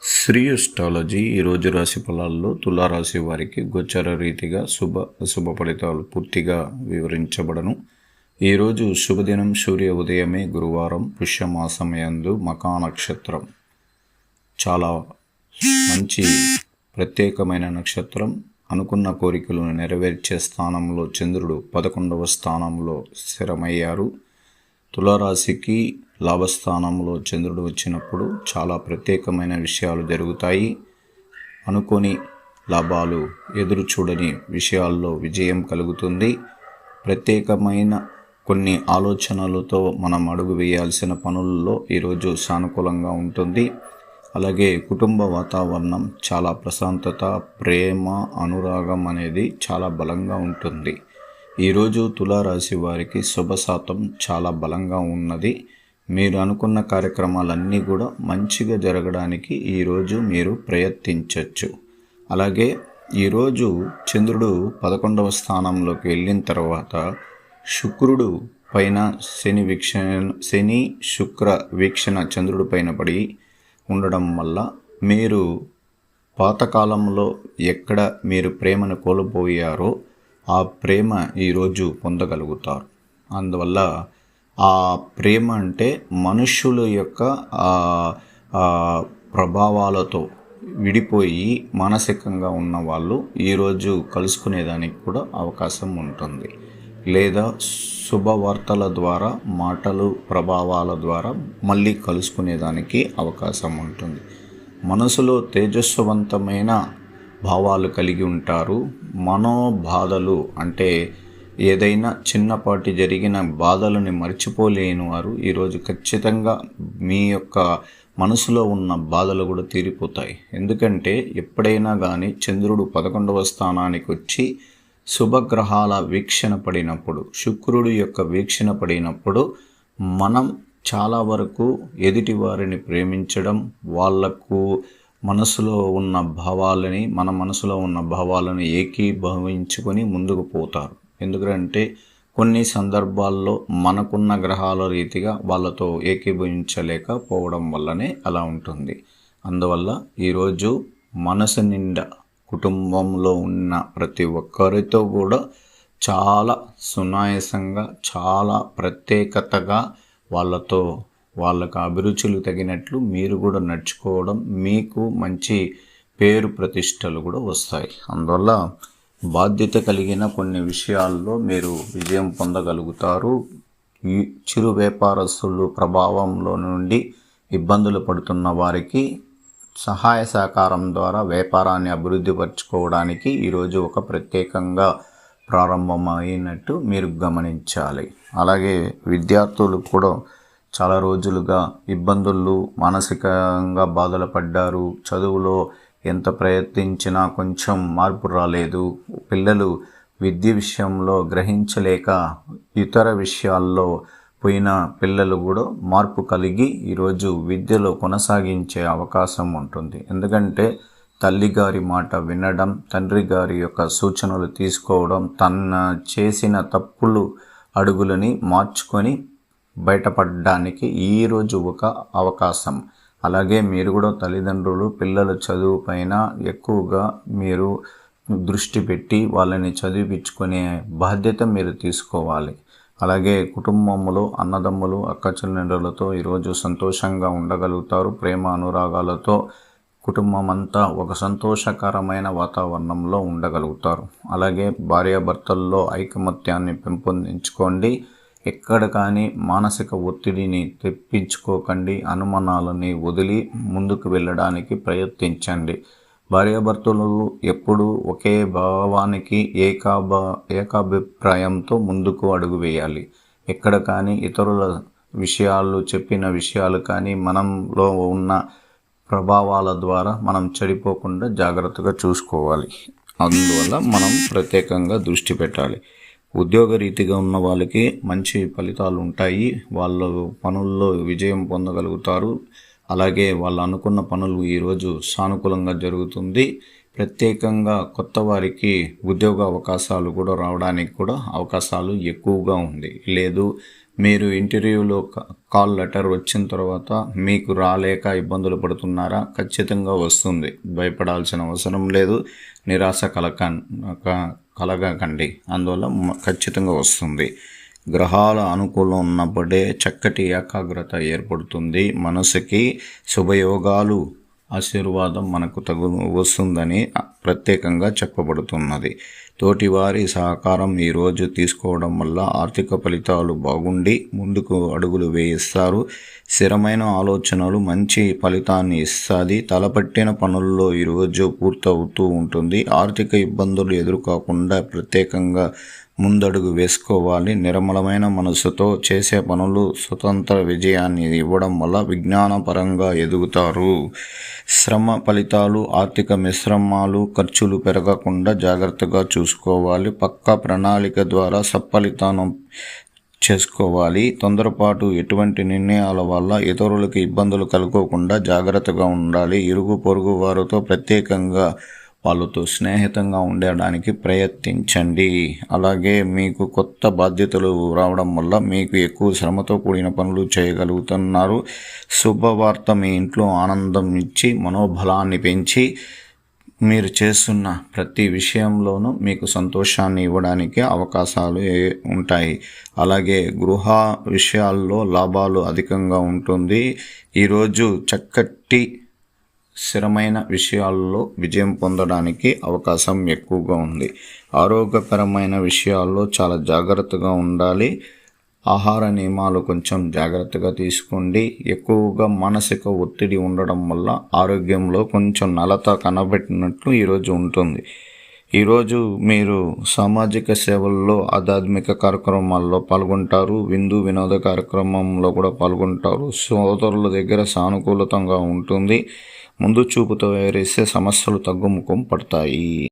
Shri astrology ఈరోజు రాశి ఫలాల్లో తులారాశి వారికి గోచర రీతిగా శుభ ఫలితాలు పూర్తిగా వివరించబడను. ఈరోజు శుభదినం సూర్య ఉదయమే, గురువారం, పుష్యమాసమయందు మకా నక్షత్రం. చాలా మంచి ప్రత్యేకమైన నక్షత్రం. అనుకున్న కోరికలను నెరవేర్చే స్థానంలో చంద్రుడు 11వ స్థానంలో స్థిరమయ్యారు. తులారాశికి లాభస్థానంలో చంద్రుడు వచ్చినప్పుడు చాలా ప్రత్యేకమైన విషయాలు జరుగుతాయి. అనుకోని లాభాలు, ఎదురు చూడని విషయాల్లో విజయం కలుగుతుంది. ప్రత్యేకమైన కొన్ని ఆలోచనలతో మనం అడుగు వేయాల్సిన పనుల్లో ఈరోజు సానుకూలంగా ఉంటుంది. అలాగే కుటుంబ వాతావరణం చాలా ప్రశాంతత, ప్రేమ, అనురాగం అనేది చాలా బలంగా ఉంటుంది. ఈరోజు తులారాశి వారికి శుభశాతం చాలా బలంగా ఉన్నది. మీరు అనుకున్న కార్యక్రమాలన్నీ కూడా మంచిగా జరగడానికి ఈరోజు మీరు ప్రయత్నించవచ్చు. అలాగే ఈరోజు చంద్రుడు 11వ స్థానంలోకి వెళ్ళిన తర్వాత శుక్రుడు పైన శని శుక్ర వీక్షణ చంద్రుడి పైన పడి ఉండడం వల్ల మీరు పాతకాలంలో ఎక్కడ మీరు ప్రేమను కోల్పోయారో ఆ ప్రేమ ఈరోజు పొందగలుగుతారు. అందువల్ల ఆ ప్రేమ అంటే మనుష్యుల యొక్క ప్రభావాలతో విడిపోయి మానసికంగా ఉన్న వాళ్ళు ఈరోజు కలుసుకునేదానికి కూడా అవకాశం ఉంటుంది. లేదా శుభవార్తల ద్వారా, మాటలు, ప్రభావాల ద్వారా మళ్ళీ కలుసుకునేదానికి అవకాశం ఉంటుంది. మనసులో తేజస్వంతమైన భావాలు కలిగి ఉంటారు. మనోబాధలు అంటే ఏదైనా చిన్నపాటి జరిగిన బాధలని మర్చిపోలేని వారు ఈరోజు ఖచ్చితంగా మీ యొక్క మనసులో ఉన్న బాధలు కూడా తీరిపోతాయి. ఎందుకంటే ఎప్పుడైనా కానీ చంద్రుడు 11వ స్థానానికి వచ్చి శుభగ్రహాల వీక్షణ పడినప్పుడు, శుక్రుడు యొక్క వీక్షణ పడినప్పుడు మనం చాలా వరకు ఎదుటి వారిని ప్రేమించడం, వాళ్లకు మనసులో ఉన్న భావాలని, మన మనసులో ఉన్న భావాలను ఏకీభవించుకొని ముందుకు పోతారు. ఎందుకంటే కొన్ని సందర్భాల్లో మనకున్న గ్రహాల రీతిగా వాళ్ళతో ఏకీభవించలేకపోవడం వల్లనే అలా ఉంటుంది. అందువల్ల ఈరోజు మనసు నిండా కుటుంబంలో ఉన్న ప్రతి ఒక్కరితో కూడా చాలా సునాయాసంగా, చాలా ప్రత్యేకతగా వాళ్ళకు అభిరుచులు తగినట్లు మీరు కూడా నడుచుకోవడం, మీకు మంచి పేరు ప్రతిష్టలు కూడా వస్తాయి. అందువల్ల బాధ్యత కలిగిన కొన్ని విషయాల్లో మీరు విజయం పొందగలుగుతారు. ఈ చిరు వ్యాపారస్తులు ప్రభావంలో నుండి ఇబ్బందులు పడుతున్న వారికి సహాయ సహకారం ద్వారా వ్యాపారాన్ని అభివృద్ధి పరచుకోవడానికి ఈరోజు ఒక ప్రత్యేకంగా ప్రారంభమైనట్టు మీరు గమనించాలి. అలాగే విద్యార్థులు కూడా చాలా రోజులుగా ఇబ్బందులు, మానసికంగా బాధలు పడ్డారు. చదువులో ఎంత ప్రయత్నించినా కొంచెం మార్పు రాలేదు. పిల్లలు విద్య విషయంలో గ్రహించలేక ఇతర విషయాల్లో పోయిన పిల్లలు కూడా మార్పు కలిగి ఈరోజు విద్యలో కొనసాగించే అవకాశం ఉంటుంది. ఎందుకంటే తల్లిగారి మాట వినడం, తండ్రి గారి యొక్క సూచనలు తీసుకోవడం, తన చేసిన తప్పులు అడుగులని మార్చుకొని బయటపడడానికి ఈరోజు ఒక అవకాశం. అలాగే మీరు కూడా తల్లిదండ్రులు పిల్లల చదువు పైన ఎక్కువగా మీరు దృష్టి పెట్టి వాళ్ళని చదివించుకునే బాధ్యత మీరు తీసుకోవాలి. అలాగే కుటుంబంలో అన్నదమ్ములు, అక్క చెల్లెండ్రులతో ఈరోజు సంతోషంగా ఉండగలుగుతారు. ప్రేమ అనురాగాలతో కుటుంబం అంతా ఒక సంతోషకరమైన వాతావరణంలో ఉండగలుగుతారు. అలాగే భార్యాభర్తల్లో ఐకమత్యాన్ని పెంపొందించుకోండి. ఎక్కడ కానీ మానసిక ఒత్తిడిని తెప్పించుకోకండి. అనుమానాలని వదిలి ముందుకు వెళ్ళడానికి ప్రయత్నించండి. భార్యాభర్తలు ఎప్పుడూ ఒకే భావానికి ఏకాభిప్రాయంతో ముందుకు అడుగు వేయాలి. ఎక్కడ కానీ ఇతరుల విషయాలు, చెప్పిన విషయాలు కానీ మనంలో ఉన్న ప్రభావాల ద్వారా మనం చెడిపోకుండా జాగ్రత్తగా చూసుకోవాలి. అందువల్ల మనం ప్రత్యేకంగా దృష్టి పెట్టాలి. ఉద్యోగ రీతిగా ఉన్న వాళ్ళకి మంచి ఫలితాలు ఉంటాయి. వాళ్ళ పనుల్లో విజయం పొందగలుగుతారు. అలాగే వాళ్ళు అనుకున్న పనులు ఈరోజు సానుకూలంగా జరుగుతుంది. ప్రత్యేకంగా కొత్త వారికి ఉద్యోగ అవకాశాలు కూడా రావడానికి కూడా అవకాశాలు ఎక్కువగా ఉంది. లేదు మీరు ఇంటర్వ్యూలో కాల్ లెటర్ వచ్చిన తర్వాత మీకు రాలేక ఇబ్బందులు పడుతున్నారా? ఖచ్చితంగా వస్తుంది. భయపడాల్సిన అవసరం లేదు. నిరాశ కలగకండి. అందువల్ల ఖచ్చితంగా వస్తుంది. గ్రహాల అనుకూలం ఉన్నప్పుడే చక్కటి ఏకాగ్రత ఏర్పడుతుంది. మనసుకి శుభయోగాలు ఆశీర్వాదం మనకు వస్తుందని ప్రత్యేకంగా చెప్పబడుతున్నది. తోటివారి సహకారం ఈరోజు తీసుకోవడం వల్ల ఆర్థిక ఫలితాలు బాగుండి ముందుకు అడుగులు వేయిస్తారు. స్థిరమైన ఆలోచనలు మంచి ఫలితాన్ని ఇస్తుంది. తలపట్టిన పనుల్లో ఈరోజు పూర్తవుతూ ఉంటుంది. ఆర్థిక ఇబ్బందులు ఎదుర్కోకుండా ప్రత్యేకంగా ముందడుగు వేసుకోవాలి. నిర్మలమైన మనసుతో చేసే పనులు స్వతంత్ర విజయాన్ని ఇవ్వడం వల్ల విజ్ఞానపరంగా ఎదుగుతారు. శ్రమ ఫలితాలు ఆర్థిక మిశ్రమాలు ఖర్చులు పెరగకుండా జాగ్రత్తగా చూసుకోవాలి. పక్కా ప్రణాళిక ద్వారా సత్ఫలితాన్ని చేసుకోవాలి. తొందరపాటు ఎటువంటి నిర్ణయాల వల్ల ఇతరులకు ఇబ్బందులు కలుగకుండా జాగ్రత్తగా ఉండాలి. ఇరుగు పొరుగు వారితో ప్రత్యేకంగా వాళ్ళతో స్నేహితంగా ఉండడానికి ప్రయత్నించండి. అలాగే మీకు కొత్త బాధ్యతలు రావడం వల్ల మీకు ఎక్కువ శ్రమతో కూడిన పనులు చేయగలుగుతున్నారు. శుభవార్త మీ ఇంట్లో ఆనందం ఇచ్చి మనోబలాన్ని పెంచి మీరు చేస్తున్న ప్రతి విషయంలోనూ మీకు సంతోషాన్ని ఇవ్వడానికి అవకాశాలు ఉంటాయి. అలాగే గృహ విషయాల్లో లాభాలు అధికంగా ఉంటుంది. ఈరోజు చక్కటి స్థిరమైన విషయాల్లో విజయం పొందడానికి అవకాశం ఎక్కువగా ఉంది. ఆరోగ్యపరమైన విషయాల్లో చాలా జాగ్రత్తగా ఉండాలి. ఆహార నియమాలు కొంచెం జాగ్రత్తగా తీసుకోండి. ఎక్కువగా మానసిక ఒత్తిడి ఉండడం వల్ల ఆరోగ్యంలో కొంచెం నలత కనబెట్టినట్లు ఈరోజు ఉంటుంది. ఈరోజు మీరు సామాజిక సేవల్లో ఆధ్యాత్మిక కార్యక్రమాల్లో పాల్గొంటారు. వినోద కార్యక్రమంలో కూడా పాల్గొంటారు. సోదరుల దగ్గర సానుకూలతంగా ఉంటుంది. ముందు చూపుతో వ్యవహరిస్తే సమస్యలు తగ్గుముఖం పడతాయి.